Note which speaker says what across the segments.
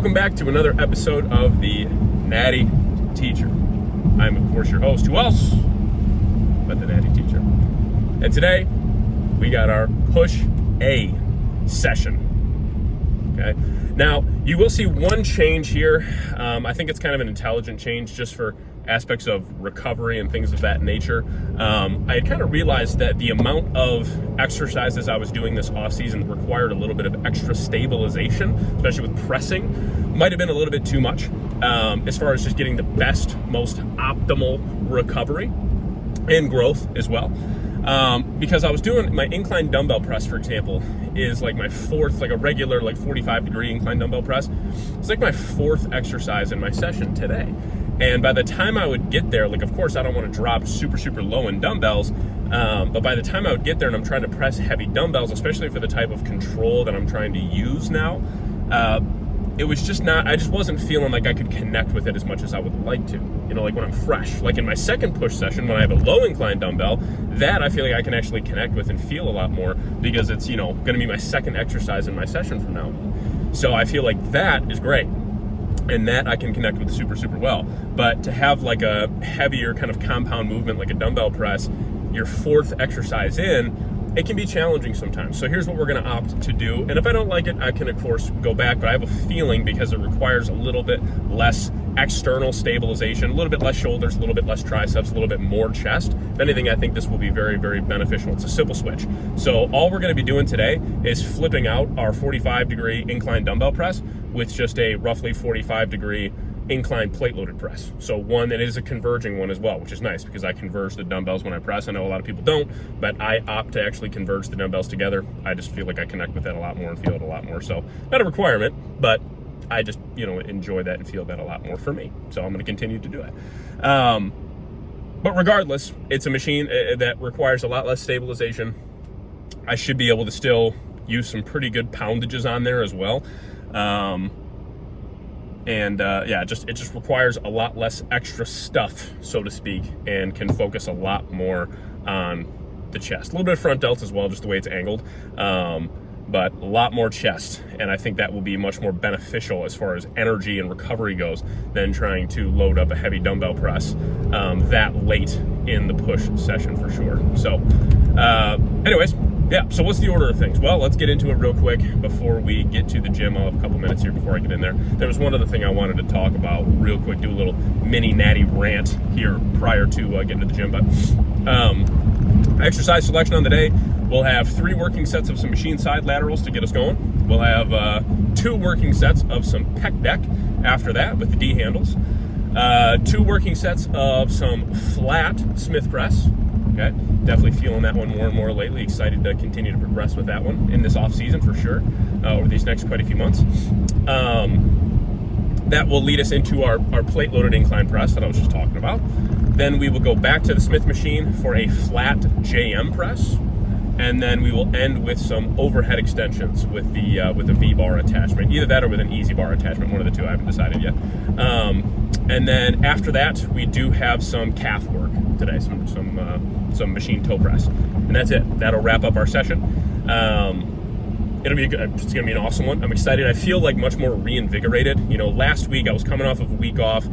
Speaker 1: Welcome back to another episode of the Natty Teacher. I'm, of course, your host. Who else but the Natty Teacher? And today, we got our Push A session. Okay. Now, you will see one change here. I think it's kind of an intelligent change just for aspects of recovery and things of that nature. I had kind of realized that the amount of exercises I was doing this off season required a little bit of extra stabilization, especially with pressing, might have been a little bit too much as far as just getting the best, most optimal recovery and growth as well. Because I was doing my incline dumbbell press, for example, is like my fourth, like a regular, like 45-degree incline dumbbell press. It's like my fourth exercise in my session today. And by the time I would get there, like, of course, I don't want to drop super low in dumbbells, but by the time I would get there and I'm trying to press heavy dumbbells, especially for the type of control that I'm trying to use now, it was just not, I just wasn't feeling like I could connect with it as much as I would like to. You know, like when I'm fresh, like in my second push session, when I have a low incline dumbbell, that I feel like I can actually connect with and feel a lot more because it's, you know, going to be my second exercise in my session from now on. So I feel like that is great. And that I can connect with super well. But to have like a heavier kind of compound movement like a dumbbell press, your fourth exercise in, it can be challenging sometimes. So here's what we're gonna opt to do. And if I don't like it, I can of course go back, but I have a feeling because it requires a little bit less external stabilization, a little bit less shoulders, a little bit less triceps, a little bit more chest. If anything, I think this will be very beneficial. It's a simple switch. So all we're gonna be doing today is flipping out our 45-degree incline dumbbell press with just a roughly 45-degree incline plate-loaded press. So one that is a converging one as well, which is nice because I converge the dumbbells when I press. I know a lot of people don't, but I opt to actually converge the dumbbells together. I just feel like I connect with that a lot more and feel it a lot more. So not a requirement, but I just, you know, enjoy that and feel that a lot more for me. So I'm going to continue to do it. But regardless, it's a machine that requires a lot less stabilization. I should be able to still use some pretty good poundages on there as well. Yeah, it just requires a lot less extra stuff, so to speak, and can focus a lot more on the chest. A little bit of front delts as well, just the way it's angled, but a lot more chest. And I think that will be much more beneficial as far as energy and recovery goes than trying to load up a heavy dumbbell press that late in the push session for sure. So anyways, yeah, so what's the order of things? Well, let's get into it real quick before we get to the gym. I'll have a couple minutes here before I get in there. There was one other thing I wanted to talk about real quick, do a little mini Natty rant here prior to getting to the gym. But exercise selection on the day, we'll have 3 working sets of some machine side laterals to get us going. We'll have 2 working sets of some pec deck after that with the D handles. 2 working sets of some flat Smith press. Okay, definitely feeling that one more and more lately. Excited to continue to progress with that one in this off season for sure, over these next quite a few months. That will lead us into our plate loaded incline press that I was just talking about. Then we will go back to the Smith machine for a flat JM press, and then we will end with some overhead extensions with the V-bar attachment. Either that or with an easy bar attachment, one of the two. I haven't decided yet. And then after that, we do have some calf work today, some machine toe press, and that's it. That'll wrap up our session. It's gonna be an awesome one. I'm excited. I feel like much more reinvigorated. You know, last week I was coming off of a week off,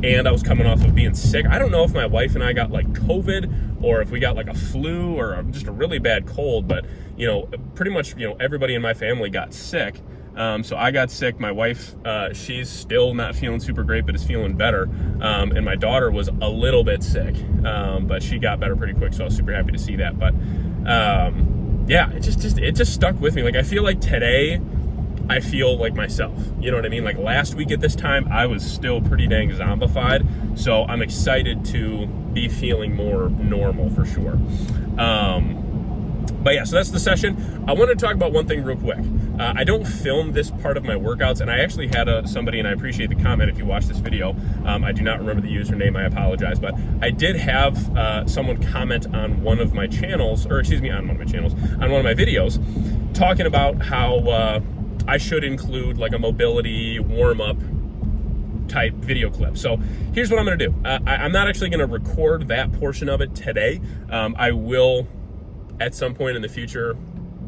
Speaker 1: and I was coming off of being sick. I don't know if my wife and I got like COVID or if we got like a flu or just a really bad cold, but you know, pretty much, you know, everybody in my family got sick. So I got sick. My wife, she's still not feeling super great, but is feeling better. And my daughter was a little bit sick, but she got better pretty quick. So I was super happy to see that. But yeah, it just stuck with me. Like I feel like today, I feel like myself. You know what I mean? Like last week at this time, I was still pretty dang zombified. So I'm excited to be feeling more normal for sure. But yeah, so that's the session. I want to talk about one thing real quick. I don't film this part of my workouts, and I actually had somebody, and I appreciate the comment if you watch this video. I do not remember the username, I apologize, but I did have someone comment on one of my channels, on one of my videos, talking about how I should include like a mobility warm-up type video clip. So here's what I'm gonna do. I'm not actually gonna record that portion of it today. I will at some point in the future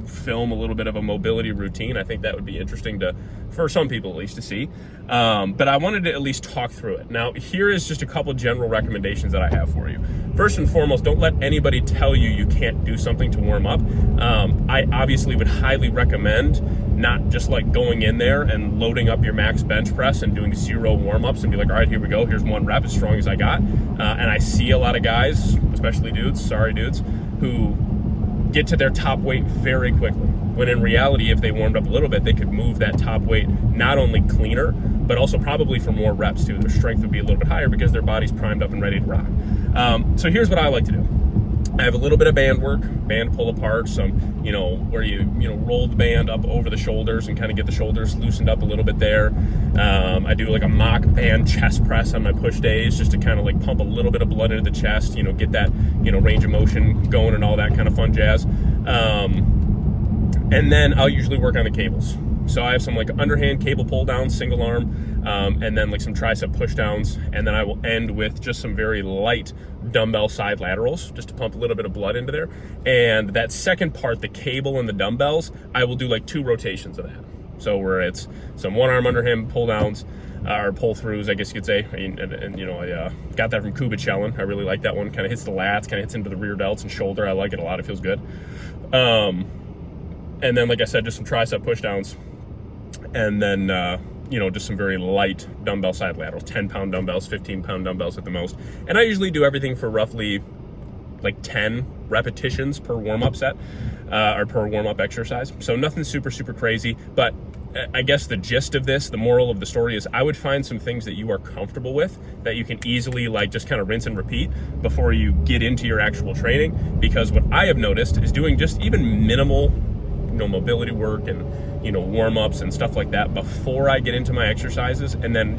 Speaker 1: film a little bit of a mobility routine. I think that would be interesting for some people at least to see. But I wanted to at least talk through it. Now, here is just a couple general recommendations that I have for you. First and foremost, don't let anybody tell you can't do something to warm up. I obviously would highly recommend not just like going in there and loading up your max bench press and doing 0 warm-ups and be like, all right, here we go, here's 1 rep as strong as I got. And I see a lot of guys, especially dudes, who get to their top weight very quickly, when in reality, if they warmed up a little bit, they could move that top weight not only cleaner, but also probably for more reps too. Their strength would be a little bit higher because their body's primed up and ready to rock. So here's what I like to do. I have a little bit of band work, band pull apart, some, where you roll the band up over the shoulders and kind of get the shoulders loosened up a little bit there. I do like a mock band chest press on my push days just to kind of like pump a little bit of blood into the chest, get that, range of motion going and all that kind of fun jazz. And then I'll usually work on the cables. So I have some like underhand cable pull downs, single arm, and then like some tricep push downs. And then I will end with just some very light dumbbell side laterals just to pump a little bit of blood into there. And that second part, the cable and the dumbbells, I will do like 2 rotations of that. So where it's some one arm underhand pull downs, or pull throughs, I guess you could say. I got that from Kubicellin. I really like that one. Kind of hits the lats, kind of hits into the rear delts and shoulder. I like it a lot. It feels good. And then, like I said, just some tricep push downs. And then, just some very light dumbbell side laterals, 10-pound dumbbells, 15-pound dumbbells at the most. And I usually do everything for roughly like 10 repetitions per warm-up set, or per warm-up exercise. So nothing super, super crazy. But I guess the gist of this, the moral of the story is I would find some things that you are comfortable with that you can easily like just kind of rinse and repeat before you get into your actual training. Because what I have noticed is doing just even minimal, mobility work and, warm-ups and stuff like that before I get into my exercises. And then,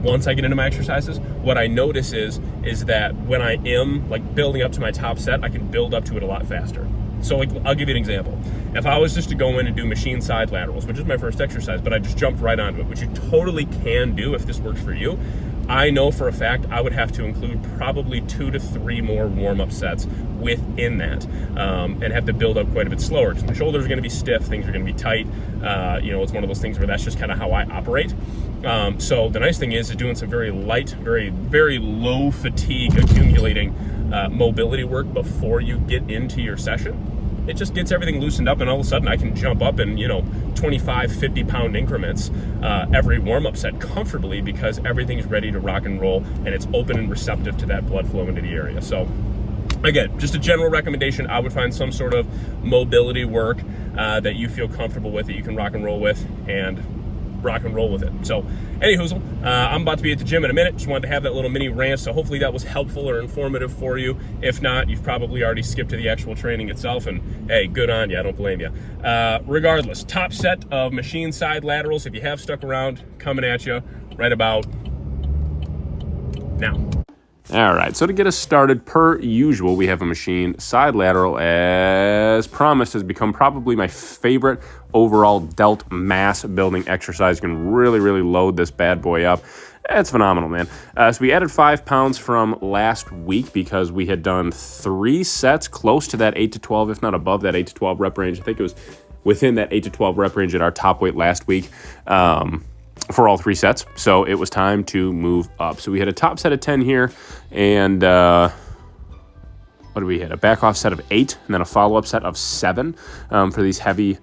Speaker 1: once I get into my exercises, what I notice is that when I am like building up to my top set, I can build up to it a lot faster. So like, I'll give you an example. If I was just to go in and do machine side laterals, which is my first exercise, but I just jumped right onto it, which you totally can do if this works for you, I know for a fact I would have to include probably 2 to 3 more warm-up sets within that, and have to build up quite a bit slower because my shoulders are going to be stiff, things are going to be tight. It's one of those things where that's just kind of how I operate. So the nice thing is doing some very light, very, very low fatigue accumulating mobility work before you get into your session. It just gets everything loosened up, and all of a sudden I can jump up in 25, 50-pound increments every warm-up set comfortably because everything's ready to rock and roll and it's open and receptive to that blood flow into the area. So again, just a general recommendation. I would find some sort of mobility work that you feel comfortable with, that you can rock and roll with, and rock and roll with it. So anywho, I'm about to be at the gym in a minute. Just wanted to have that little mini rant. So hopefully that was helpful or informative for you. If not, you've probably already skipped to the actual training itself, and hey, good on you. I don't blame you. Regardless, top set of machine side laterals, if you have stuck around, coming at you right about now. All right, so to get us started, per usual, we have a machine side lateral. As promised, has become probably my favorite overall delt mass building exercise. You can really, really load this bad boy up. It's phenomenal, man. So we added 5 pounds from last week because we had done 3 sets close to that 8 to 12, if not above that 8 to 12 rep range. I think it was within that 8 to 12 rep range at our top weight last week. For all 3 sets, so it was time to move up. So we had a top set of 10 here, and what did we hit? A back off set of 8, and then a follow-up set of 7 for these heavy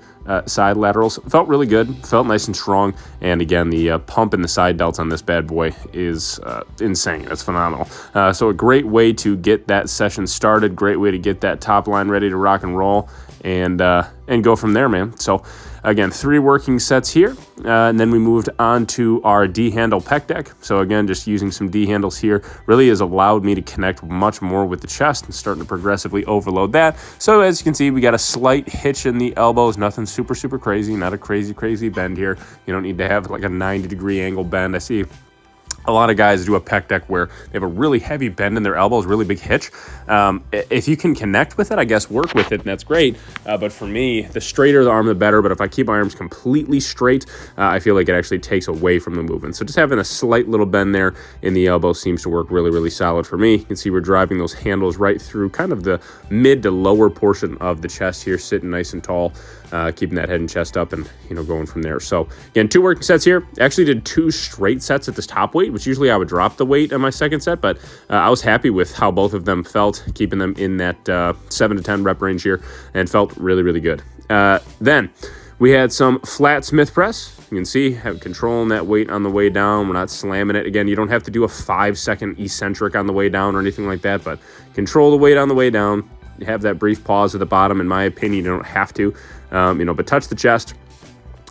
Speaker 1: side laterals. Felt really good, felt nice and strong, and again, the pump in the side delts on this bad boy is insane. That's phenomenal. So a great way to get that session started, great way to get that top line ready to rock and roll, and go from there, man. So again, 3 working sets here, and then we moved on to our D-handle pec deck. So again, just using some D-handles here really has allowed me to connect much more with the chest and starting to progressively overload that. So as you can see, we got a slight hitch in the elbows, nothing super, super crazy, not a crazy, crazy bend here. You don't need to have like a 90-degree angle bend. I see a lot of guys do a pec deck where they have a really heavy bend in their elbows, really big hitch. If you can connect with it, I guess work with it, and that's great. But for me, the straighter the arm, the better. But if I keep my arms completely straight, I feel like it actually takes away from the movement. So just having a slight little bend there in the elbow seems to work really, really solid for me. You can see we're driving those handles right through kind of the mid to lower portion of the chest here, sitting nice and tall, keeping that head and chest up, and going from there. So again, 2 working sets here. Actually did 2 straight sets at this top weight, which usually I would drop the weight on my second set, but I was happy with how both of them felt, keeping them in that 7 to 10 rep range here, and felt really, really good. Then we had some flat Smith press. You can see, controlling that weight on the way down. We're not slamming it. Again, you don't have to do a 5-second eccentric on the way down or anything like that, but control the weight on the way down. You have that brief pause at the bottom. In my opinion, you don't have to, but touch the chest,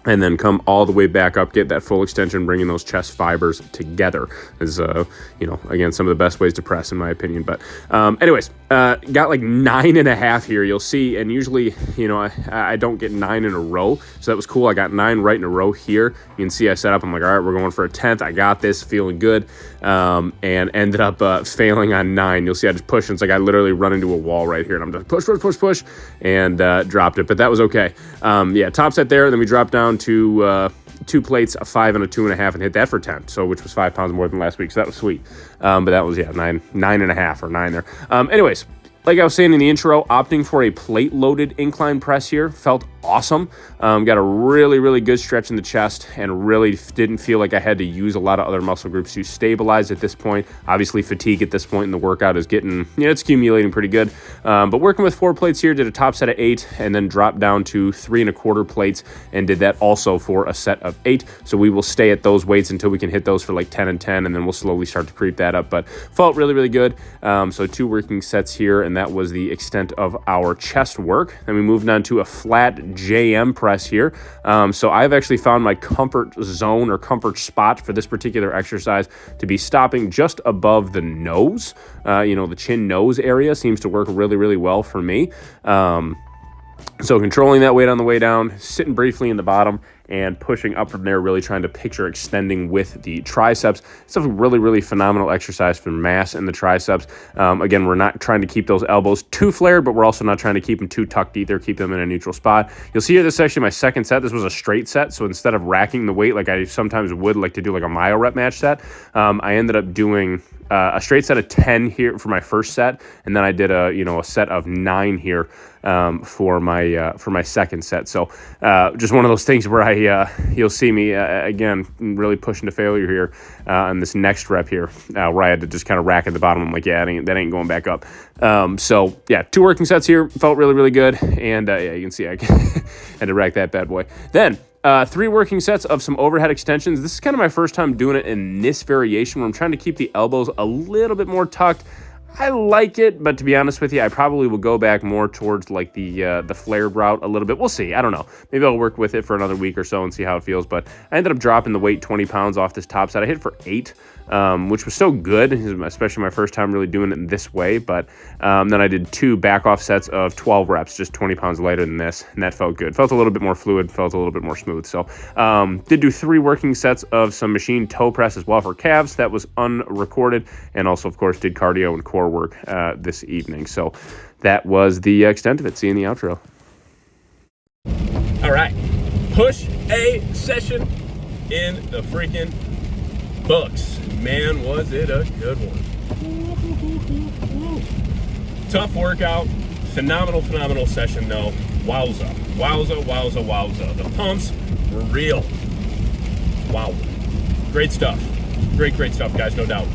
Speaker 1: and then come all the way back up, get that full extension, bringing those chest fibers together is, again, some of the best ways to press in my opinion. But anyways, got like 9.5 here, you'll see, and usually, I don't get 9 in a row, so that was cool. I got 9 right in a row here. You can see I set up, I'm like, all right, we're going for a 10th. I got this, feeling good, and ended up failing on 9. You'll see I just pushed, and it's like I literally run into a wall right here, and I'm just push, and dropped it, but that was okay. Top set there, and then we dropped down to 2 plates, a 5 and a 2.5, and hit that for 10. So which was 5 pounds more than last week. So that was sweet. But that was 9.5 or 9 there. Anyways, like I was saying in the intro, opting for a plate loaded incline press here felt awesome. Got a really, really good stretch in the chest, and really didn't feel like I had to use a lot of other muscle groups to stabilize at this point. Obviously, fatigue at this point in the workout is getting, it's accumulating pretty good. But working with 4 plates here, did a top set of 8, and then dropped down to 3.25 plates, and did that also for a set of 8. So we will stay at those weights until we can hit those for like 10 and 10, and then we'll slowly start to creep that up. But felt really, really good. So 2 working sets here, and that was the extent of our chest work. Then we moved on to a flat JM press here. So I've actually found my comfort zone or comfort spot for this particular exercise to be stopping just above the nose. The chin nose area seems to work really, really well for me. So controlling that weight on the way down, sitting briefly in the bottom, and pushing up from there, really trying to picture extending with the triceps. It's a really, really phenomenal exercise for mass in the triceps. Again, we're not trying to keep those elbows too flared, but we're also not trying to keep them too tucked either, keep them in a neutral spot. You'll see here, this is actually my second set. This was a straight set, so instead of racking the weight like I sometimes would like to do like a myo rep match set, I ended up doing a straight set of 10 here for my first set, and then I did a set of 9 here for my second set. So just one of those things where you'll see me again really pushing to failure here on this next rep here, where I had to just kind of rack at the bottom. I'm like, that ain't going back up. 2 working sets here, felt really, really good, and you can see I had to rack that bad boy. Then 3 working sets of some overhead extensions. This is kind of my first time doing it in this variation, where I'm trying to keep the elbows a little bit more tucked. I like it, but to be honest with you, I probably will go back more towards like the flared route a little bit. We'll see. I don't know. Maybe I'll work with it for another week or so and see how it feels. But I ended up dropping the weight 20 pounds off this top set. I hit it for 8, which was so good, especially my first time really doing it in this way. But then I did 2 back off sets of 12 reps, just 20 pounds lighter than this, and that felt good. Felt a little bit more fluid, felt a little bit more smooth. So did do 3 working sets of some machine toe press as well for calves. That was unrecorded, and also, of course, did cardio and core work this evening. So that was the extent of it. See you in the outro. All right, push a session in the freaking books. Man, was it a good one. Tough workout, phenomenal session though. Wowza. The pumps were real. Wow, great stuff, great stuff, guys, no doubt.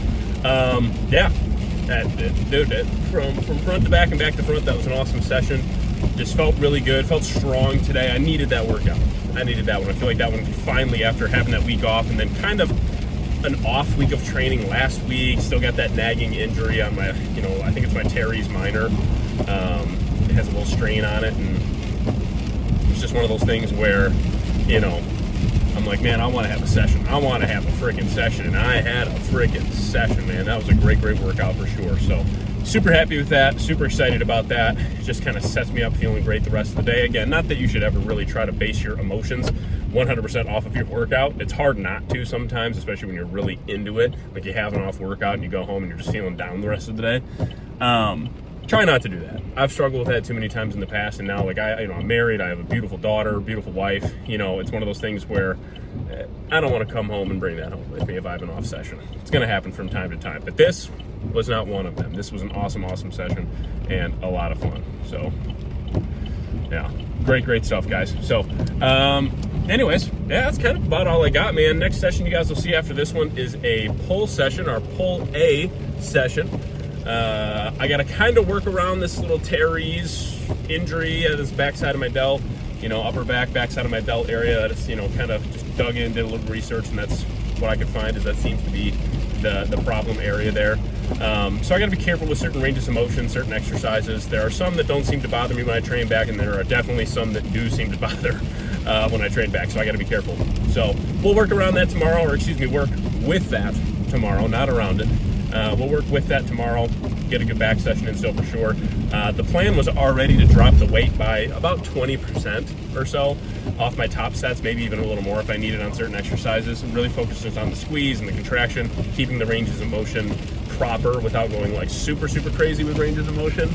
Speaker 1: From front to back and back to front, that was an awesome session. Just felt really good, felt strong today. I needed that workout. I needed that one. I feel like that one finally, after having that week off and then kind of an off week of training last week, still got that nagging injury on my, I think it's my teres minor. It has a little strain on it, and it's just one of those things where, I'm like, man, I want to have a session. I want to have a freaking session, and I had a freaking session, man. That was a great workout for sure. So super happy with that, super excited about that. It just kind of sets me up feeling great the rest of the day. Again, not that you should ever really try to base your emotions 100% off of your workout. It's hard not to sometimes, especially when you're really into it. Like you have an off workout and you go home and you're just feeling down the rest of the day. Try not to do that. I've struggled with that too many times in the past, and now like I'm married, I have a beautiful daughter, beautiful wife. It's one of those things where I don't want to come home and bring that home with me if I have an off session. It's going to happen from time to time, but this was not one of them. This was an awesome session and a lot of fun. So yeah, great stuff, guys. So anyways, yeah, that's kind of about all I got, man. Next session you guys will see after this one is a pull session, our pull A session. I got to kind of work around this little teres injury at this backside of my delt, upper backside of my delt area. That is, kind of just dug in, did a little research, and that's what I could find is that seems to be the problem area there. So I got to be careful with certain ranges of motion, certain exercises. There are some that don't seem to bother me when I train back, and there are definitely some that do seem to bother when I train back. So I got to be careful. So we'll work around that tomorrow, work with that tomorrow, not around it. We'll work with that tomorrow, get a good back session in still for sure. The plan was already to drop the weight by about 20% or so off my top sets, maybe even a little more if I needed on certain exercises, and really focus just on the squeeze and the contraction, keeping the ranges of motion proper without going like super crazy with ranges of motion.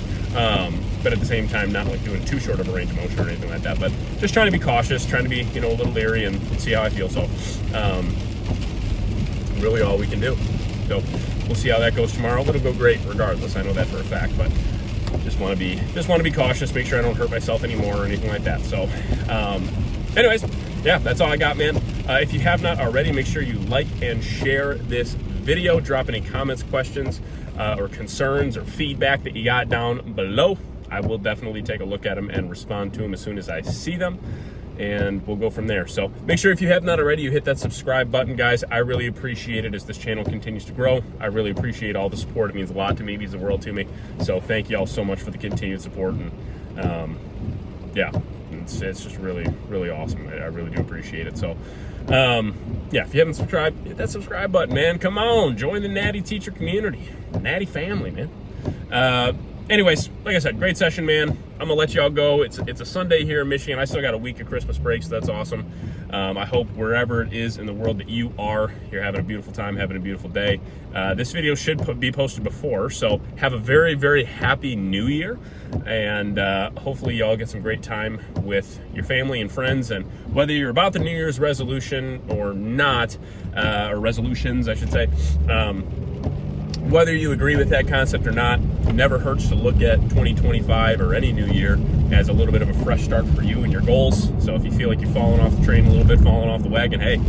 Speaker 1: But at the same time, not like doing too short of a range of motion or anything like that, but just trying to be cautious, trying to be, a little leery and see how I feel. So, really all we can do. So we'll see how that goes tomorrow. It'll go great regardless. I know that for a fact, but just want to be cautious, make sure I don't hurt myself anymore or anything like that. So, anyways, yeah, that's all I got, man. If you have not already, make sure you like and share this video. Drop any comments, questions, or concerns or feedback that you got down below. I will definitely take a look at them and respond to them as soon as I see them. And we'll go from there. So make sure if you have not already, you hit that subscribe button, guys. I really appreciate it as this channel continues to grow. I really appreciate all the support. It means a lot to me, it means the world to me. So thank you all so much for the continued support. And yeah, it's just really awesome. I really do appreciate it. So yeah, if you haven't subscribed, hit that subscribe button, man. Come on, join the Natty teacher community, Natty family, man. Anyways, like I said, great session, man. I'm gonna let y'all go. It's a Sunday here in Michigan. I still got a week of Christmas break, so that's awesome. I hope wherever it is in the world that you are, you're having a beautiful time, having a beautiful day. This video should be posted before, so have a very happy New Year, and hopefully y'all get some great time with your family and friends. And whether you're about the New Year's resolution or not, or resolutions, I should say. Whether you agree with that concept or not, it never hurts to look at 2025 or any new year as a little bit of a fresh start for you and your goals. So if you feel like you're falling off the train a little bit, falling off the wagon, hey,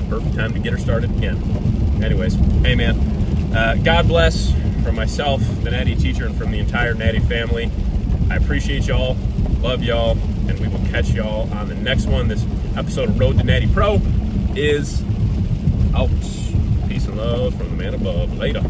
Speaker 1: perfect time to get her started again. Anyways, hey man, God bless from myself, the Natty teacher, and from the entire Natty family. I appreciate y'all, love y'all, and we will catch y'all on the next one. This episode of Road to Natty Pro is out. Peace and love from the man above. Later.